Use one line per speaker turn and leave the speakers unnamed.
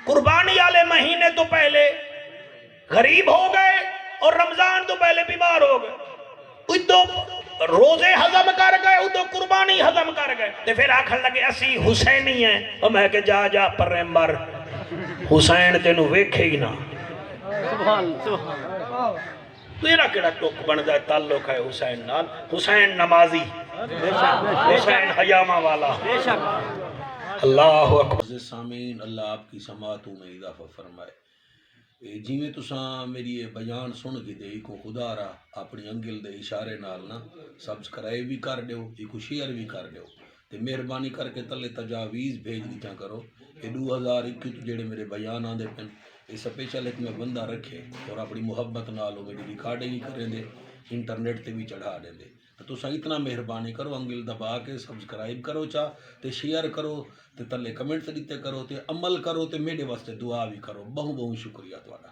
قربانی والے مہینے تو پہلے غریب ہو گئے اور رمضان تو پہلے بیمار ہو گئے، ادو روزے ہضم کر گئے، ادو قربانی ہضم کر گئے، تے پھر آکھن لگے اسی حسینی ہیں، اور میں کہ جا جا پر مر، حسین تینوں ویکھے ہی نہ۔ تیرا کیڑا ٹوک بن جائے تعلق ہے حسین نال؟ حسین نمازی، حسین حیامہ والا۔ اللہ اکبر۔ سامعین، اللہ آپ کی سماعتوں میں اضافہ فرمائے۔ جی میں تساں میری یہ بیان سن کے دے کو خدا را اپنی انگل دے اشارے نال نا سبسکرائب بھی کر دیو، ایک شیئر بھی کر دیو، تے مہربانی کر کے تلے تجاویز بھیج دیتا کرو کہ 2021 جڑے میرے بیان آندے پن یہ سپیشل ایک میں بندہ رکھے اور اپنی محبت نالو میری ریکارڈنگ کریں دے، انٹرنیٹ تے بھی چڑھا دیں دے۔ تو سا اتنا مہربانی کرو، انگل دبا کے سبسکرائب کرو چاہ تے شیئر کرو تے تلے کمنٹ دیتے کرو تے عمل کرو تے میرے واسطے دعا بھی کرو۔ بہت بہت شکریہ تواڈا۔